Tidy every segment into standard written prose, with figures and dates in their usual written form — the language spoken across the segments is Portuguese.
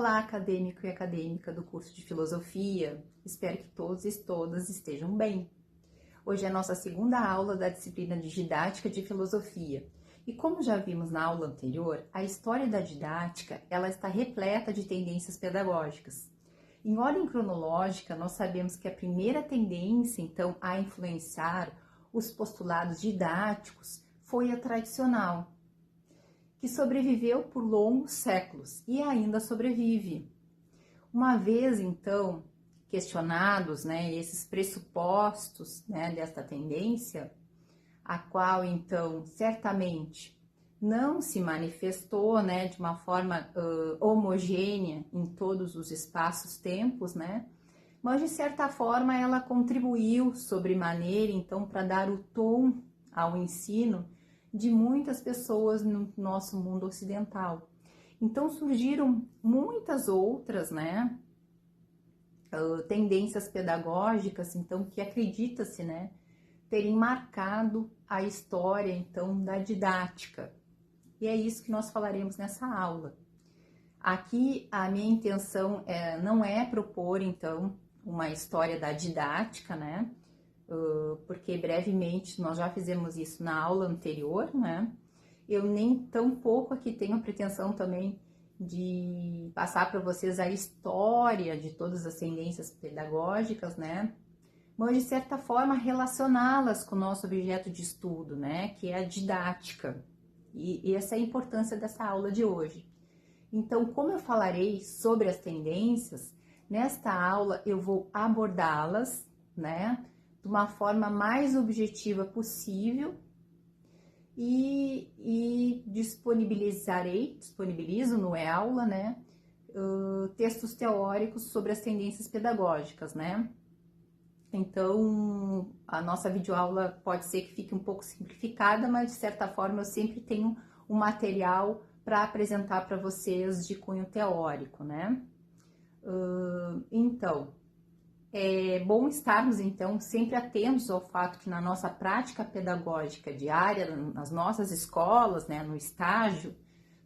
Olá, acadêmico e acadêmica do curso de Filosofia. Espero que todos e todas estejam bem. Hoje é a nossa segunda aula da disciplina de Didática de Filosofia. E como já vimos na aula anterior, a história da didática, ela está repleta de tendências pedagógicas. Em ordem cronológica, nós sabemos que a primeira tendência, então, a influenciar os postulados didáticos foi a tradicional, que sobreviveu por longos séculos e ainda sobrevive. Uma vez, então, questionados, esses pressupostos, desta tendência, a qual, então, certamente não se manifestou, de uma forma homogênea em todos os espaços-tempos, mas, de certa forma, ela contribuiu sobremaneira, então, para dar o tom ao ensino de muitas pessoas no nosso mundo ocidental. Então surgiram muitas outras, tendências pedagógicas, então, que acredita-se, terem marcado a história, então, da didática. E é isso que nós falaremos nessa aula. Aqui, a minha intenção não é propor, então, uma história da didática, porque brevemente nós já fizemos isso na aula anterior, Eu nem tão pouco aqui tenho a pretensão também de passar para vocês a história de todas as tendências pedagógicas, mas de certa forma relacioná-las com o nosso objeto de estudo, que é a didática. E essa é a importância dessa aula de hoje. Então, como eu falarei sobre as tendências, nesta aula eu vou abordá-las, de uma forma mais objetiva possível e disponibilizo no e-aula, textos teóricos sobre as tendências pedagógicas, Então, a nossa videoaula pode ser que fique um pouco simplificada, mas de certa forma eu sempre tenho um material para apresentar para vocês de cunho teórico, Então, é bom estarmos, então, sempre atentos ao fato que na nossa prática pedagógica diária, nas nossas escolas, no estágio,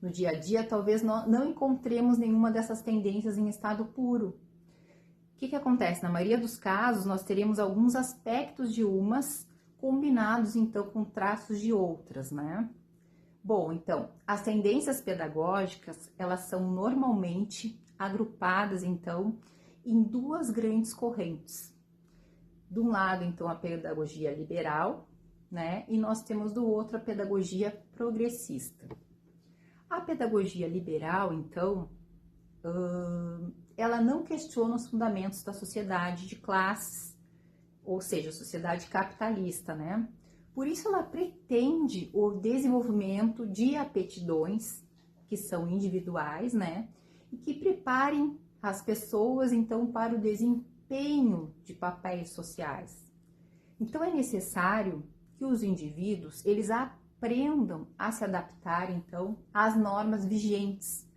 no dia a dia, talvez não encontremos nenhuma dessas tendências em estado puro. O que acontece? Na maioria dos casos, nós teremos alguns aspectos de umas combinados, então, com traços de outras, Bom, então, as tendências pedagógicas, elas são normalmente agrupadas, então, em duas grandes correntes. De um lado, então, a pedagogia liberal, e nós temos do outro a pedagogia progressista. A pedagogia liberal, então, ela não questiona os fundamentos da sociedade de classes, ou seja, a sociedade capitalista, Por isso, ela pretende o desenvolvimento de aptidões que são individuais, e que preparem as pessoas, então, para o desempenho de papéis sociais. Então, é necessário que os indivíduos, eles aprendam a se adaptar, então, às normas vigentes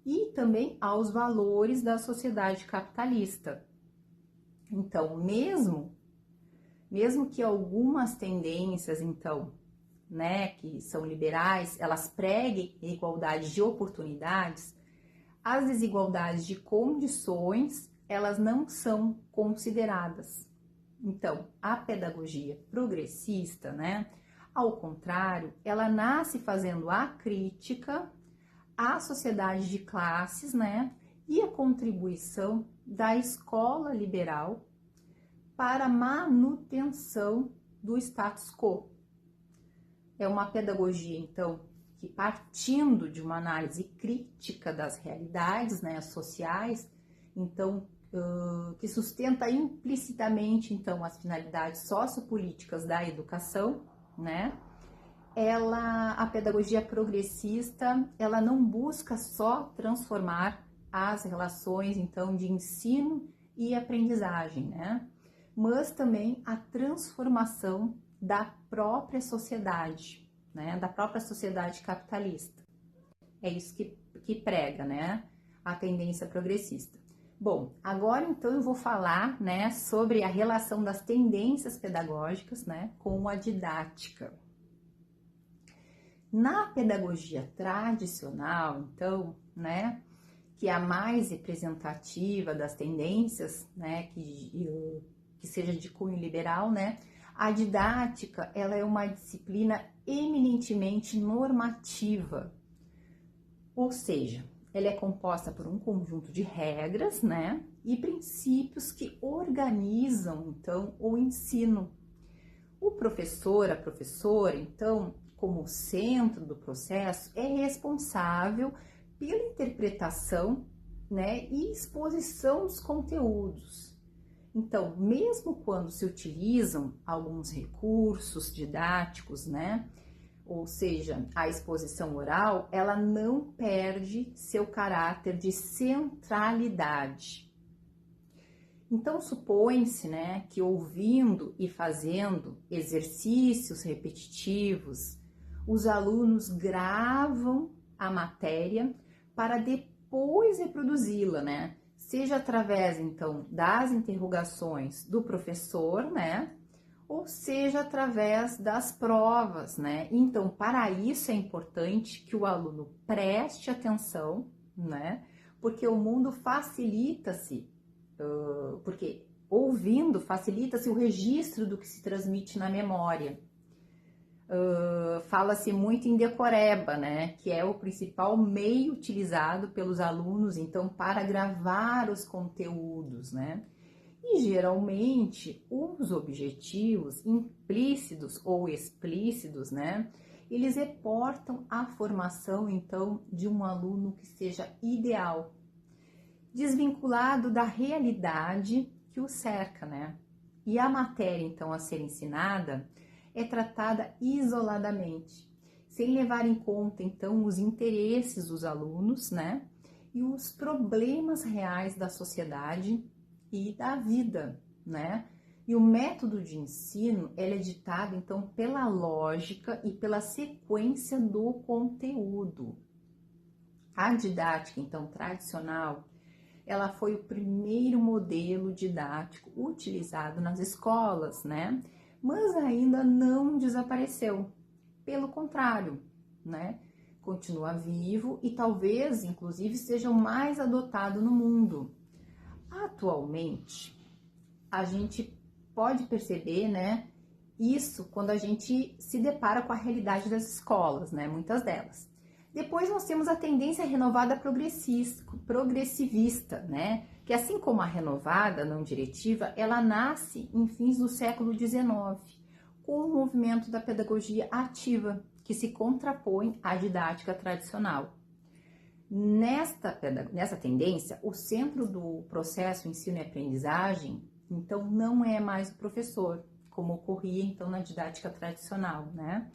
e também aos valores da sociedade capitalista. Então, mesmo que algumas tendências, então, que são liberais, elas preguem a igualdade de oportunidades, as desigualdades de condições, elas não são consideradas. Então, a pedagogia progressista, ao contrário, ela nasce fazendo a crítica à sociedade de classes, e a contribuição da escola liberal para a manutenção do status quo. É uma pedagogia, então, que partindo de uma análise crítica das realidades, sociais, então, que sustenta implicitamente, então, as finalidades sociopolíticas da educação, a pedagogia progressista, ela não busca só transformar as relações, então, de ensino e aprendizagem, mas também a transformação da própria sociedade, da própria sociedade capitalista. É isso que prega, a tendência progressista. Bom, agora então eu vou falar, sobre a relação das tendências pedagógicas, com a didática. Na pedagogia tradicional, então, que é a mais representativa das tendências, né, que seja de cunho liberal, né, a didática, ela é uma disciplina eminentemente normativa, ou seja, ela é composta por um conjunto de regras, né, e princípios que organizam, então, o ensino. O professor, a professora, então, como centro do processo, é responsável pela interpretação, né, e exposição dos conteúdos. Então, mesmo quando se utilizam alguns recursos didáticos, né, ou seja, a exposição oral, ela não perde seu caráter de centralidade. Então, supõe-se, né, que ouvindo e fazendo exercícios repetitivos, os alunos gravam a matéria para depois reproduzi-la, né? Seja através, então, das interrogações do professor, né? Ou seja através das provas, né? Então, para isso é importante que o aluno preste atenção, né? Porque o mundo facilita-se, porque ouvindo facilita-se o registro do que se transmite na memória. Fala-se muito em decoreba, né, que é o principal meio utilizado pelos alunos, então, para gravar os conteúdos, né, e geralmente os objetivos implícitos ou explícitos, né, eles reportam a formação, então, de um aluno que seja ideal, desvinculado da realidade que o cerca, né, e a matéria, então, a ser ensinada é tratada isoladamente, sem levar em conta, então, os interesses dos alunos, né? E os problemas reais da sociedade e da vida, né? E o método de ensino, ele é ditado, então, pela lógica e pela sequência do conteúdo. A didática, então, tradicional, ela foi o primeiro modelo didático utilizado nas escolas, né? Mas ainda não desapareceu. Pelo contrário, né? Continua vivo e talvez, inclusive, seja o mais adotado no mundo. Atualmente, a gente pode perceber, né? Isso quando a gente se depara com a realidade das escolas, né? Muitas delas. Depois nós temos a tendência renovada progressivista, né? Que assim como a renovada não diretiva, ela nasce em fins do século XIX, com o movimento da pedagogia ativa, que se contrapõe à didática tradicional. Nessa tendência, o centro do processo ensino e aprendizagem, então, não é mais o professor, como ocorria, então, na didática tradicional, né?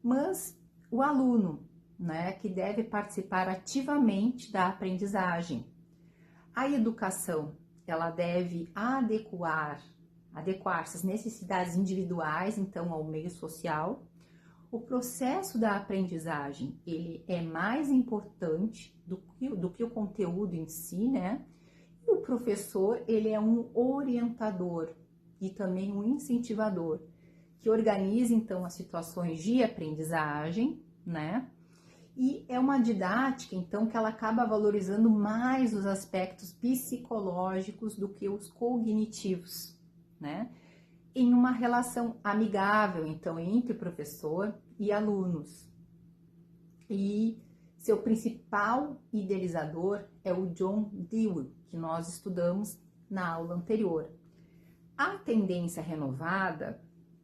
Mas o aluno, né, que deve participar ativamente da aprendizagem. A educação, ela deve adequar-se às necessidades individuais, então, ao meio social. O processo da aprendizagem, ele é mais importante do que o conteúdo em si, né? E o professor, ele é um orientador e também um incentivador, que organiza, então, as situações de aprendizagem, né? E é uma didática, então, que ela acaba valorizando mais os aspectos psicológicos do que os cognitivos, né? Em uma relação amigável, então, entre professor e alunos. E seu principal idealizador é o John Dewey, que nós estudamos na aula anterior. A tendência renovada,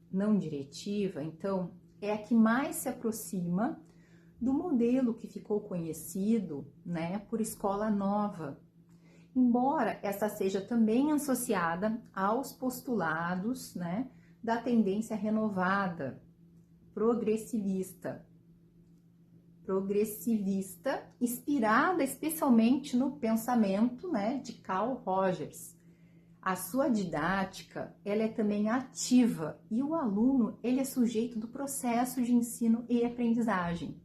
não diretiva, então, é a que mais se aproxima do modelo que ficou conhecido, né, por escola nova, embora essa seja também associada aos postulados, né, da tendência renovada, progressivista, inspirada especialmente no pensamento, né, de Carl Rogers. A sua didática, ela é também ativa e o aluno, ele é sujeito do processo de ensino e aprendizagem.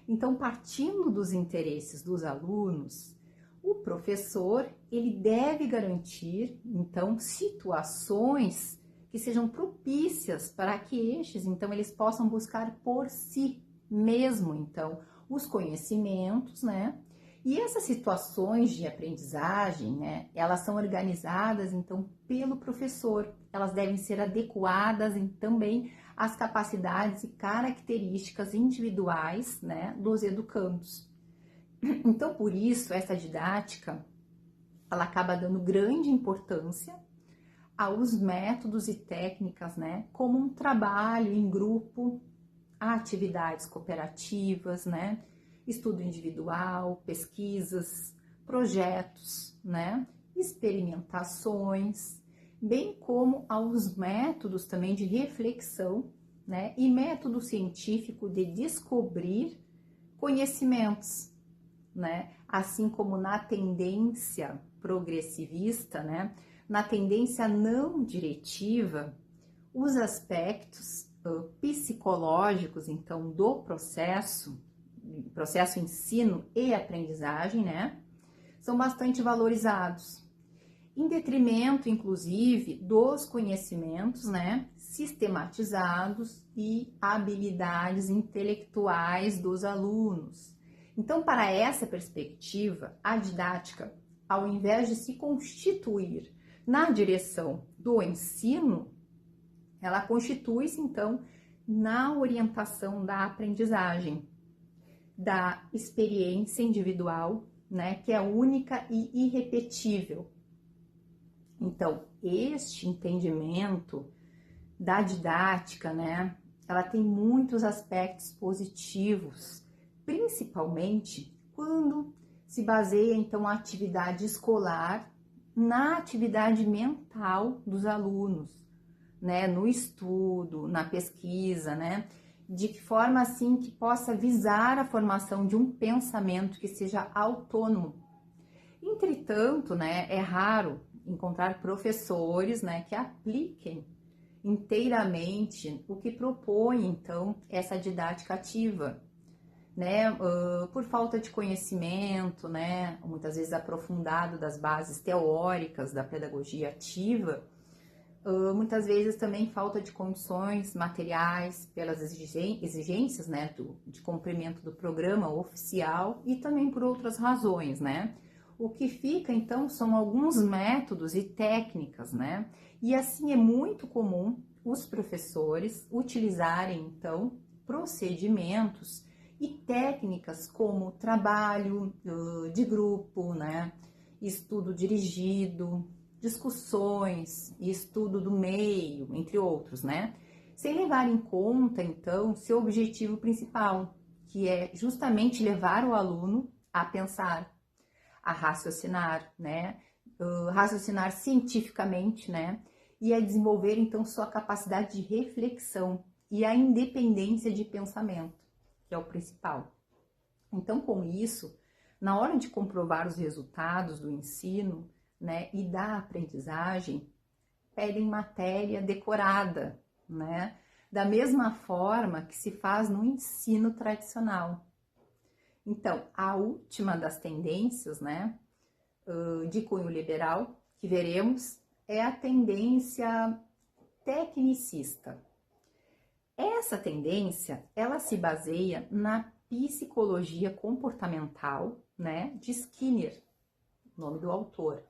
Então, partindo dos interesses dos alunos, o professor, ele deve garantir, então, situações que sejam propícias para que estes, então, eles possam buscar por si mesmo, então, os conhecimentos, né? E essas situações de aprendizagem, né, elas são organizadas, então, pelo professor. Elas devem ser adequadas também às capacidades e características individuais, né, dos educandos. Então, por isso, essa didática, ela acaba dando grande importância aos métodos e técnicas, né, como um trabalho em grupo, atividades cooperativas, né, estudo individual, pesquisas, projetos, né, experimentações, bem como aos métodos também de reflexão, né, e método científico de descobrir conhecimentos, né, assim como na tendência progressivista, né, na tendência não diretiva, os aspectos psicológicos, então, do processo ensino e aprendizagem, né, são bastante valorizados, em detrimento, inclusive, dos conhecimentos, né, sistematizados e habilidades intelectuais dos alunos. Então, para essa perspectiva, a didática, ao invés de se constituir na direção do ensino, ela constitui-se, então, na orientação da aprendizagem, da experiência individual, né, que é única e irrepetível. Então, este entendimento da didática, né, ela tem muitos aspectos positivos, principalmente quando se baseia, então, a atividade escolar na atividade mental dos alunos, né, no estudo, na pesquisa, né, de que forma assim que possa visar a formação de um pensamento que seja autônomo. Entretanto, né, é raro encontrar professores, né, que apliquem inteiramente o que propõe, então, essa didática ativa, né, por falta de conhecimento, né, muitas vezes aprofundado das bases teóricas da pedagogia ativa, muitas vezes também falta de condições materiais pelas exigências, né, de cumprimento do programa oficial e também por outras razões, né. O que fica, então, são alguns métodos e técnicas, né, e assim é muito comum os professores utilizarem, então, procedimentos e técnicas como trabalho de grupo, né, estudo dirigido, discussões e estudo do meio, entre outros, né? Sem levar em conta, então, seu objetivo principal, que é justamente levar o aluno a pensar, a raciocinar, né? Raciocinar cientificamente, né? E a desenvolver, então, sua capacidade de reflexão e a independência de pensamento, que é o principal. Então, com isso, na hora de comprovar os resultados do ensino, né, e da aprendizagem, pedem matéria decorada, né, da mesma forma que se faz no ensino tradicional. Então, a última das tendências, né, de cunho liberal, que veremos, é a tendência tecnicista. Essa tendência, ela se baseia na psicologia comportamental, né, de Skinner, nome do autor,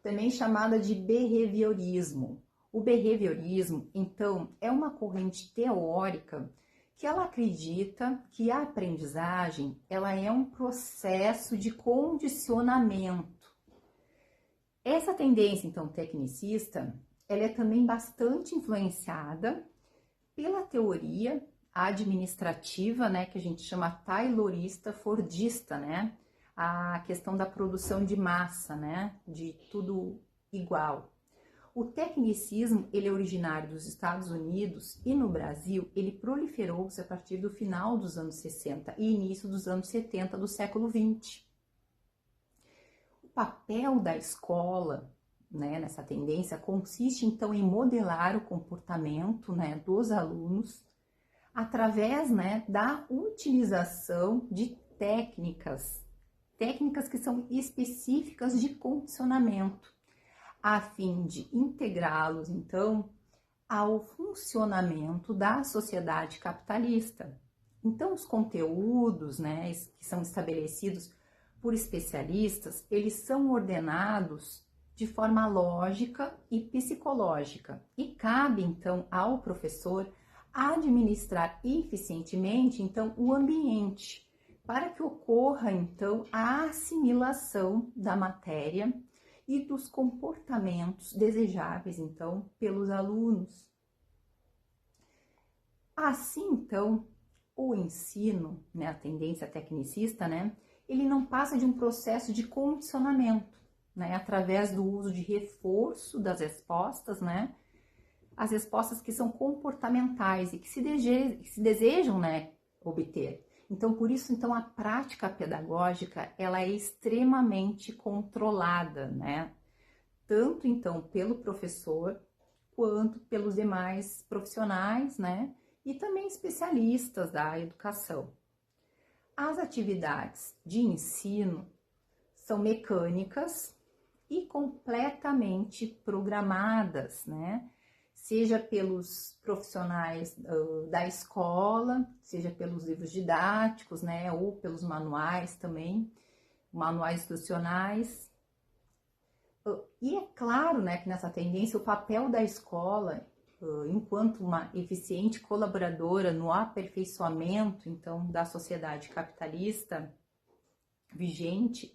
também chamada de behaviorismo. O behaviorismo, então, é uma corrente teórica que ela acredita que a aprendizagem, ela é um processo de condicionamento. Essa tendência, então, tecnicista, ela é também bastante influenciada pela teoria administrativa, né, que a gente chama taylorista, fordista, né, a questão da produção de massa, né, de tudo igual. O tecnicismo, ele é originário dos Estados Unidos e no Brasil ele proliferou-se a partir do final dos anos 60 e início dos anos 70 do século 20. O papel da escola, né, nessa tendência consiste então em modelar o comportamento, né, dos alunos através, né, da utilização de técnicas que são específicas de condicionamento, a fim de integrá-los, então, ao funcionamento da sociedade capitalista. Então, os conteúdos, né, que são estabelecidos por especialistas, eles são ordenados de forma lógica e psicológica, e cabe então ao professor administrar eficientemente então o ambiente, para que ocorra então a assimilação da matéria e dos comportamentos desejáveis então pelos alunos. Assim então, o ensino, né, a tendência tecnicista, né, ele não passa de um processo de condicionamento, né, através do uso de reforço das respostas, né, as respostas que são comportamentais e que se desejam, né, obter. Então, por isso, então, a prática pedagógica, ela é extremamente controlada, né, tanto, então, pelo professor, quanto pelos demais profissionais, né, e também especialistas da educação. As atividades de ensino são mecânicas e completamente programadas, né? Seja pelos profissionais da escola, seja pelos livros didáticos, né? Ou pelos manuais também, manuais instrucionais. E é claro, né, que nessa tendência o papel da escola, enquanto uma eficiente colaboradora no aperfeiçoamento, então, da sociedade capitalista vigente,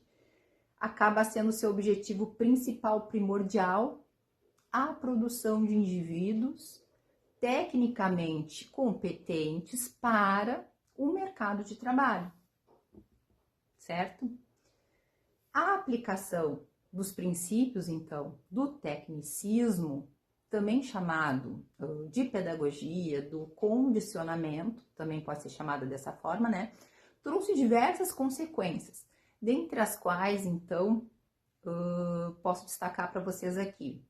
acaba sendo seu objetivo principal primordial a produção de indivíduos tecnicamente competentes para o mercado de trabalho, certo? A aplicação dos princípios, então, do tecnicismo, também chamado de pedagogia, do condicionamento, também pode ser chamada dessa forma, né? Trouxe diversas consequências, dentre as quais, então, posso destacar para vocês aqui.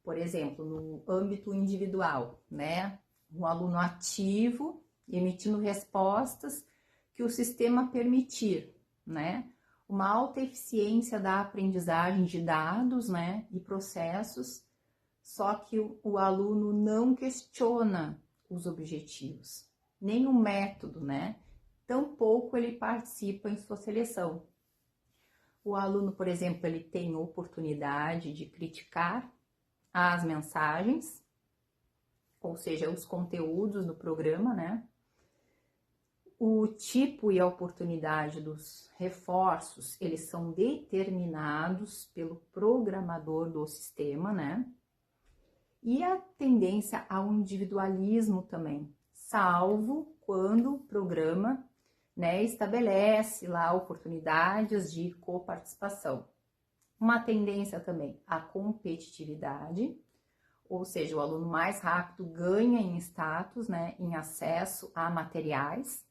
Por exemplo, no âmbito individual, né? Um aluno ativo, emitindo respostas que o sistema permitir, né? Uma alta eficiência da aprendizagem de dados, né? E processos, só que o aluno não questiona os objetivos, nem o método, né? Tampouco ele participa em sua seleção. O aluno, por exemplo, ele tem oportunidade de criticar as mensagens, ou seja, os conteúdos do programa, né? O tipo e a oportunidade dos reforços, eles são determinados pelo programador do sistema, né? E a tendência ao individualismo também, salvo quando o programa, né, estabelece lá oportunidades de coparticipação. Uma tendência também à competitividade, ou seja, o aluno mais rápido ganha em status, né, em acesso a materiais.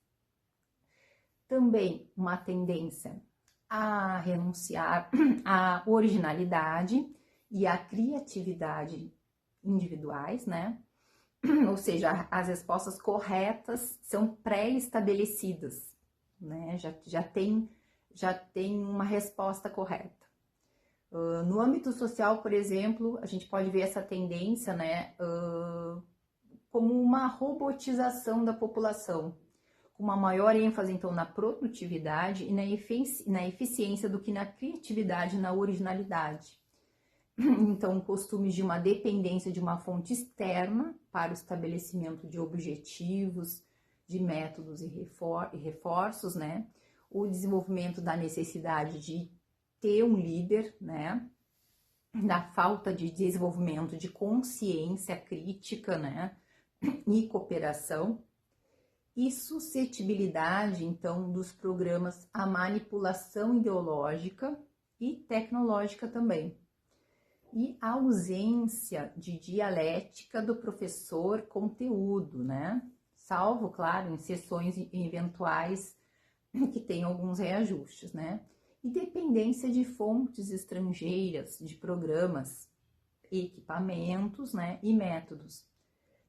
Também uma tendência a renunciar à originalidade e à criatividade individuais, né? Ou seja, as respostas corretas são pré-estabelecidas, né? Já tem uma resposta correta. No âmbito social, por exemplo, a gente pode ver essa tendência, né, como uma robotização da população, com uma maior ênfase, então, na produtividade e na eficiência do que na criatividade e na originalidade. Então, costumes de uma dependência de uma fonte externa para o estabelecimento de objetivos, de métodos e reforços, né? O desenvolvimento da necessidade de ter um líder, né? Da falta de desenvolvimento de consciência crítica, né? E cooperação. E suscetibilidade, então, dos programas à manipulação ideológica e tecnológica também. E a ausência de dialética do professor conteúdo, né? Salvo, claro, em sessões eventuais que tem alguns reajustes, né? E dependência de fontes estrangeiras, de programas, equipamentos, né? E métodos.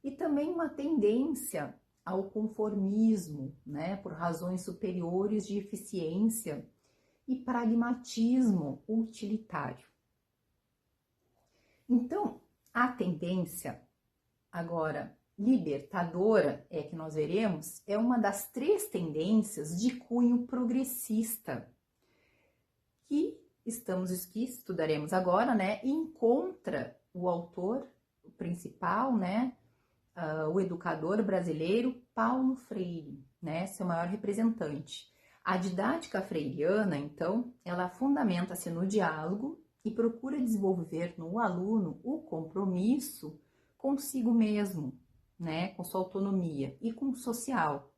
E também uma tendência ao conformismo, né? Por razões superiores de eficiência e pragmatismo utilitário. Então, a tendência agora libertadora, é que nós veremos, é uma das três tendências de cunho progressista, que estudaremos agora, né, encontra o autor principal, né, o educador brasileiro Paulo Freire, né, seu maior representante. A didática freiriana, então, ela fundamenta-se no diálogo e procura desenvolver no aluno o compromisso consigo mesmo, né, com sua autonomia e com o social.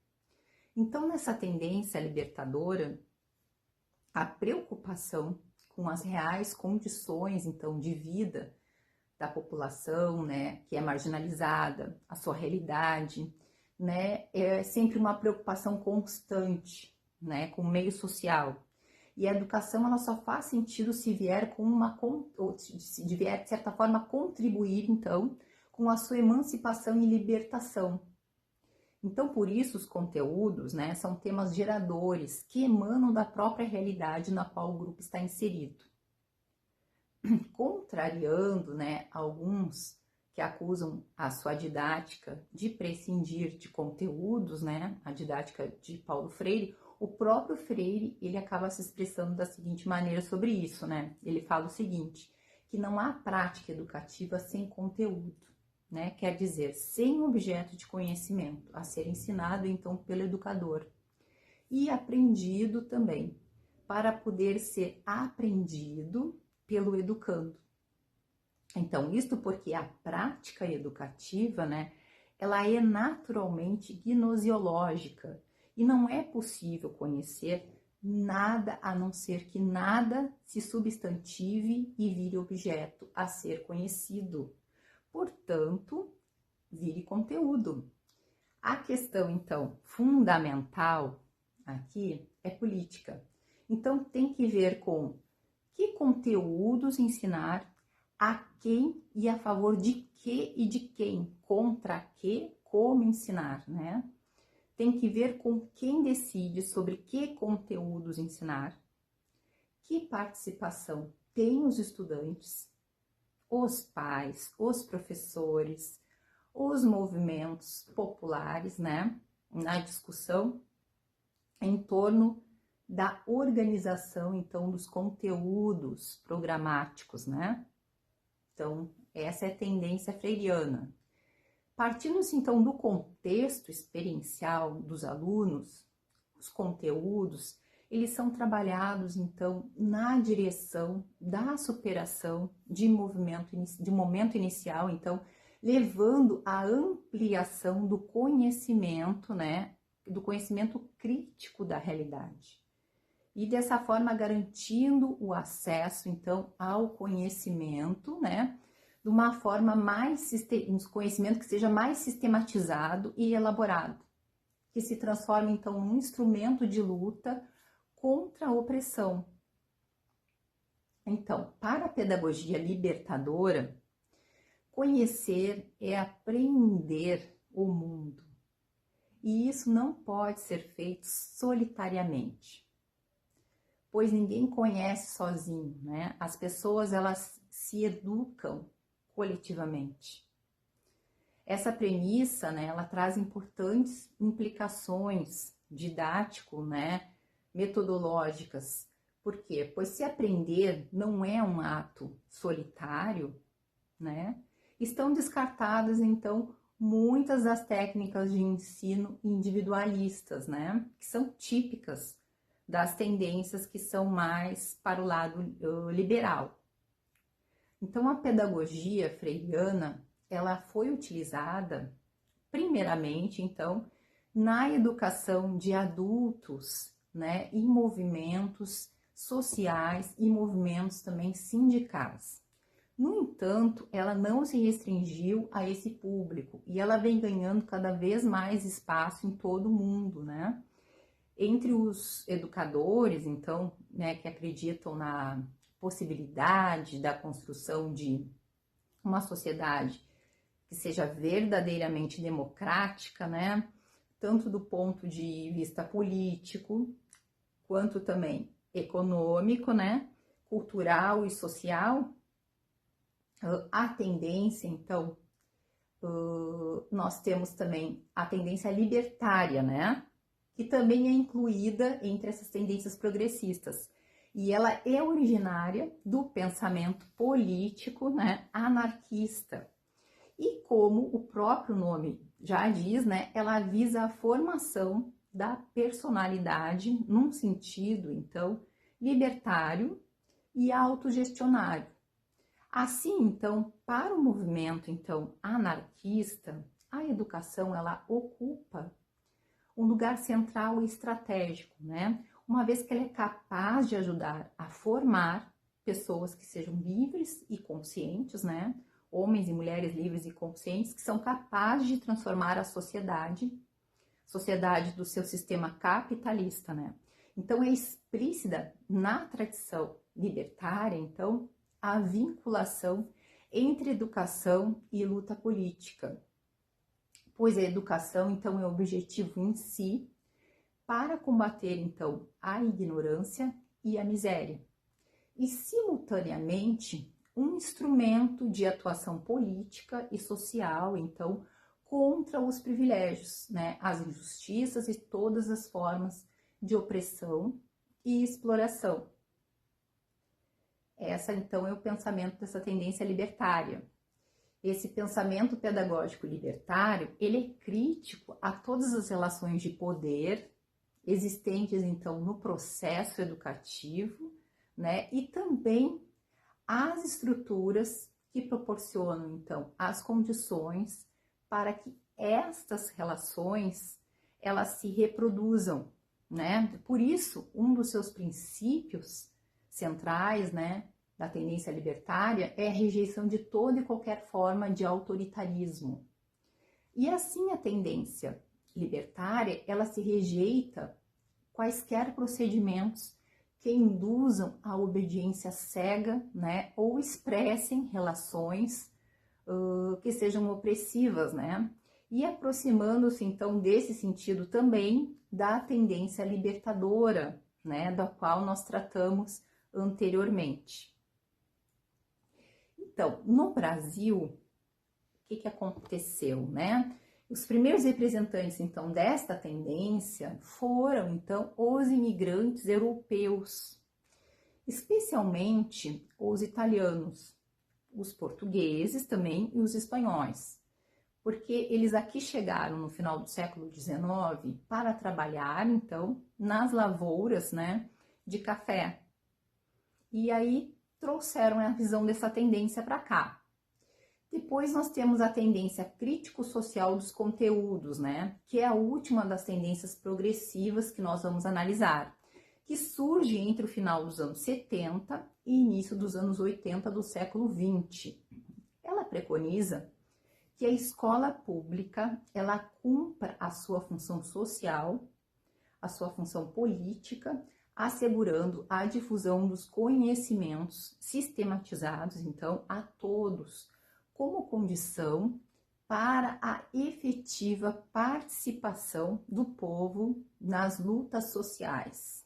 Então, nessa tendência libertadora, a preocupação com as reais condições, então, de vida da população, né, que é marginalizada, a sua realidade, né, é sempre uma preocupação constante, né, com o meio social. E a educação, ela só faz sentido se vier se vier, de certa forma, contribuir, então, com a sua emancipação e libertação. Então, por isso, os conteúdos, né, são temas geradores que emanam da própria realidade na qual o grupo está inserido. Contrariando, né, alguns que acusam a sua didática de prescindir de conteúdos, né, a didática de Paulo Freire, o próprio Freire, ele acaba se expressando da seguinte maneira sobre isso, né? Ele fala o seguinte, que não há prática educativa sem conteúdo, né? Quer dizer, sem objeto de conhecimento a ser ensinado, então, pelo educador. E aprendido também, para poder ser aprendido pelo educando. Então, isto porque a prática educativa, né, ela é naturalmente gnosiológica e não é possível conhecer nada a não ser que nada se substantive e vire objeto a ser conhecido. Portanto, vire conteúdo. A questão, então, fundamental aqui é política. Então, tem que ver com que conteúdos ensinar, a quem e a favor de que e de quem, contra que, como ensinar, né? Tem que ver com quem decide sobre que conteúdos ensinar, que participação tem os estudantes, os pais, os professores, os movimentos populares, né? Na discussão em torno da organização, então, dos conteúdos programáticos, né? Então, essa é a tendência freiriana. Partindo-se, então, do contexto experiencial dos alunos, os conteúdos, eles são trabalhados, então, na direção da superação de momento inicial, então, levando à ampliação do conhecimento, né? Do conhecimento crítico da realidade. E dessa forma garantindo o acesso, então, ao conhecimento, né? De uma forma um conhecimento que seja mais sistematizado e elaborado, que se transforme, então, num instrumento de luta contra a opressão. Então, para a pedagogia libertadora, conhecer é aprender o mundo. E isso não pode ser feito solitariamente, pois ninguém conhece sozinho, né? As pessoas, elas se educam coletivamente. Essa premissa, né, ela traz importantes implicações didático, né, metodológicas. Por quê? Pois se aprender não é um ato solitário, né, estão descartadas, então, muitas das técnicas de ensino individualistas, né, que são típicas das tendências que são mais para o lado liberal. Então, a pedagogia freiriana, ela foi utilizada, primeiramente, então, na educação de adultos, né, em movimentos sociais e movimentos também sindicais. No entanto, ela não se restringiu a esse público e ela vem ganhando cada vez mais espaço em todo o mundo, né? Entre os educadores, então, né, que acreditam na possibilidade da construção de uma sociedade que seja verdadeiramente democrática, né, tanto do ponto de vista político, quanto também econômico, né, cultural e social, a tendência, então, nós temos também a tendência libertária, né, que também é incluída entre essas tendências progressistas. E ela é originária do pensamento político, né, anarquista. E como o próprio nome já diz, né, ela visa a formação da personalidade num sentido, então, libertário e autogestionário. Assim, então, para o movimento, então, anarquista, a educação, ela ocupa um lugar central e estratégico, né? Uma vez que ela é capaz de ajudar a formar pessoas que sejam livres e conscientes, né? Homens e mulheres livres e conscientes que são capazes de transformar a sociedade do seu sistema capitalista, né? Então é explícita na tradição libertária, então, a vinculação entre educação e luta política, pois a educação, então, é o objetivo em si para combater, então, a ignorância e a miséria. E, simultaneamente, um instrumento de atuação política e social, então, contra os privilégios, né, as injustiças e todas as formas de opressão e exploração. Essa, então, é o pensamento dessa tendência libertária. Esse pensamento pedagógico libertário, ele é crítico a todas as relações de poder existentes, então, no processo educativo, né? E também as estruturas que proporcionam, então, as condições para que estas relações, elas se reproduzam, né? Por isso, um dos seus princípios centrais, né, da tendência libertária é a rejeição de toda e qualquer forma de autoritarismo. E assim a tendência libertária, ela se rejeita quaisquer procedimentos que induzam a obediência cega, né, ou expressem relações que sejam opressivas, né, e aproximando-se então desse sentido também da tendência libertadora, né, da qual nós tratamos anteriormente. Então, no Brasil, o que aconteceu, né? Os primeiros representantes, então, desta tendência foram, então, os imigrantes europeus, especialmente os italianos, os portugueses também e os espanhóis, porque eles aqui chegaram no final do século XIX para trabalhar, então, nas lavouras, né, de café. E aí trouxeram a visão dessa tendência para cá. Depois nós temos a tendência crítico-social dos conteúdos, né? Que é a última das tendências progressivas que nós vamos analisar, que surge entre o final dos anos 70 e início dos anos 80 do século 20. Ela preconiza que a escola pública, ela cumpra a sua função social, a sua função política, assegurando a difusão dos conhecimentos sistematizados, então, a todos, como condição para a efetiva participação do povo nas lutas sociais.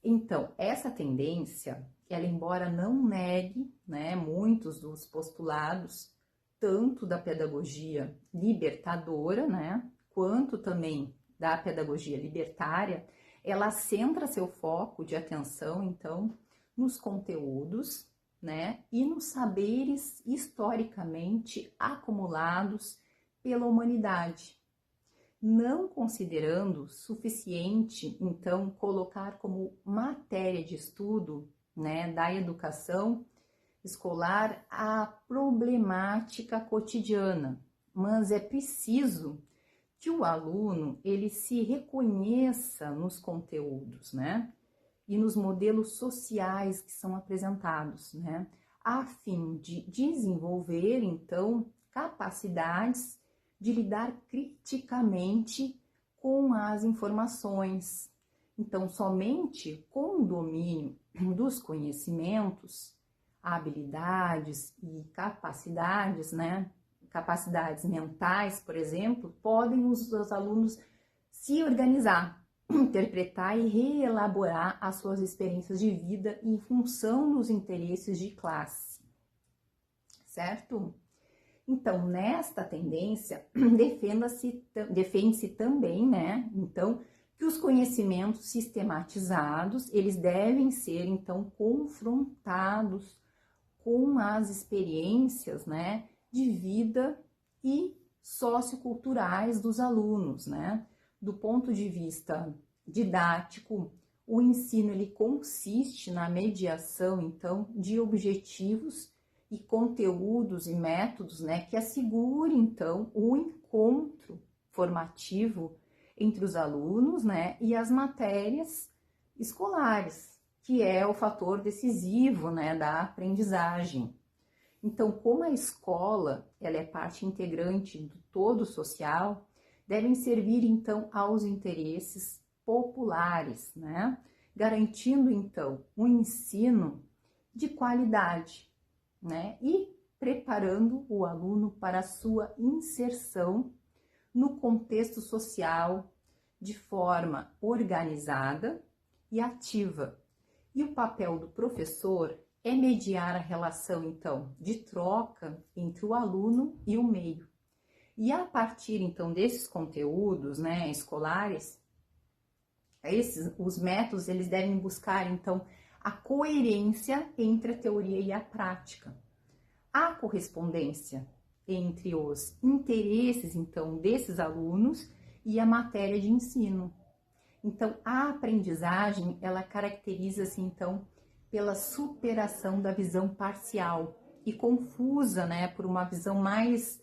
Então, essa tendência, ela embora não negue, né, muitos dos postulados, tanto da pedagogia libertadora, né, quanto também da pedagogia libertária, ela centra seu foco de atenção, então, nos conteúdos, né, e nos saberes historicamente acumulados pela humanidade, não considerando suficiente, então, colocar como matéria de estudo, né, da educação escolar a problemática cotidiana, mas é preciso que o aluno ele se reconheça nos conteúdos, né? E nos modelos sociais que são apresentados, né? A fim de desenvolver, então, capacidades de lidar criticamente com as informações. Então, somente com o domínio dos conhecimentos, habilidades e capacidades, né? Capacidades mentais, por exemplo, podem os alunos se organizar, interpretar e reelaborar as suas experiências de vida em função dos interesses de classe, certo? Então, nesta tendência, defende-se também, né, então, que os conhecimentos sistematizados, eles devem ser, então, confrontados com as experiências, né, de vida e socioculturais dos alunos, né? Do ponto de vista didático, o ensino ele consiste na mediação, então, de objetivos e conteúdos e métodos, né, que assegurem, então, o encontro formativo entre os alunos, né, e as matérias escolares, que é o fator decisivo, né, da aprendizagem. Então, como a escola ela é parte integrante do todo social, devem servir, então, aos interesses populares, né? Garantindo, então, um ensino de qualidade, né? E preparando o aluno para a sua inserção no contexto social de forma organizada e ativa. E o papel do professor é mediar a relação, então, de troca entre o aluno e o meio. E a partir, então, desses conteúdos, né, escolares, os métodos, eles devem buscar, então, a coerência entre a teoria e a prática. A correspondência entre os interesses, então, desses alunos e a matéria de ensino. Então, a aprendizagem, ela caracteriza-se, então, pela superação da visão parcial e confusa, né, por uma visão mais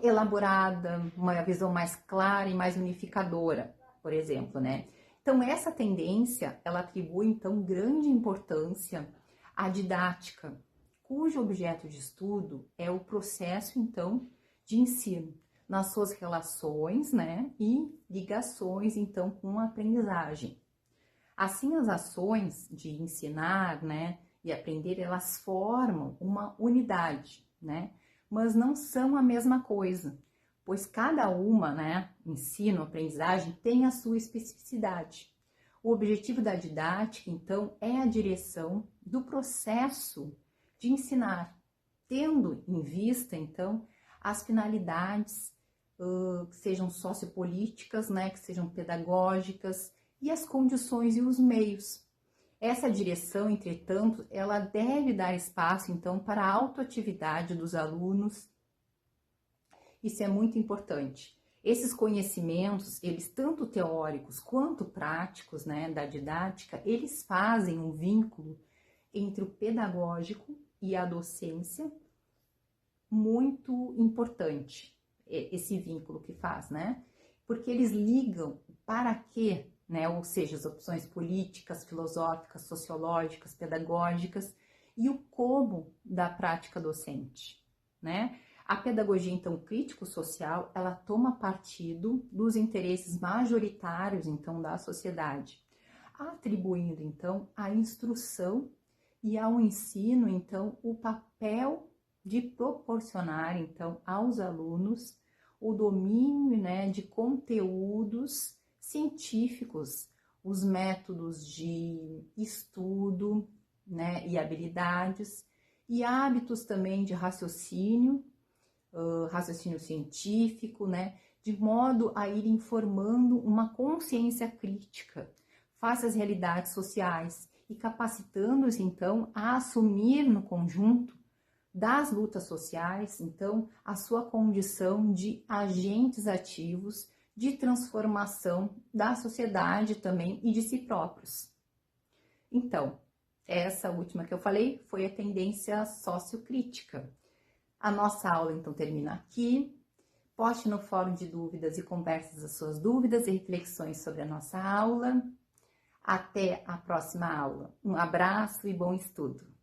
elaborada, uma visão mais clara e mais unificadora, por exemplo, né? Então, essa tendência, ela atribui, então, grande importância à didática, cujo objeto de estudo é o processo, então, de ensino, nas suas relações, né, e ligações, então, com a aprendizagem. Assim, as ações de ensinar, né, e aprender, elas formam uma unidade, né, mas não são a mesma coisa, pois cada uma, né, ensino, aprendizagem, tem a sua especificidade. O objetivo da didática, então, é a direção do processo de ensinar, tendo em vista, então, as finalidades que sejam sociopolíticas, né, que sejam pedagógicas, e as condições e os meios. Essa direção, entretanto, ela deve dar espaço, então, para a autoatividade dos alunos. Isso é muito importante. Esses conhecimentos, eles tanto teóricos quanto práticos, né, da didática, eles fazem um vínculo entre o pedagógico e a docência muito importante, esse vínculo que faz, né? Porque eles ligam para quê, né? Ou seja, as opções políticas, filosóficas, sociológicas, pedagógicas e o como da prática docente, né? A pedagogia, então, crítico-social, ela toma partido dos interesses majoritários, então, da sociedade, atribuindo, então, à instrução e ao ensino, então, o papel de proporcionar, então, aos alunos o domínio, né, de conteúdos científicos, os métodos de estudo, né, e habilidades, e hábitos também de raciocínio científico, né, de modo a ir informando uma consciência crítica face às realidades sociais e capacitando-os, então, a assumir no conjunto das lutas sociais, então, a sua condição de agentes ativos de transformação da sociedade também e de si próprios. Então, essa última que eu falei foi a tendência sociocrítica. A nossa aula, então, termina aqui. Poste no fórum de dúvidas e conversas as suas dúvidas e reflexões sobre a nossa aula. Até a próxima aula. Um abraço e bom estudo!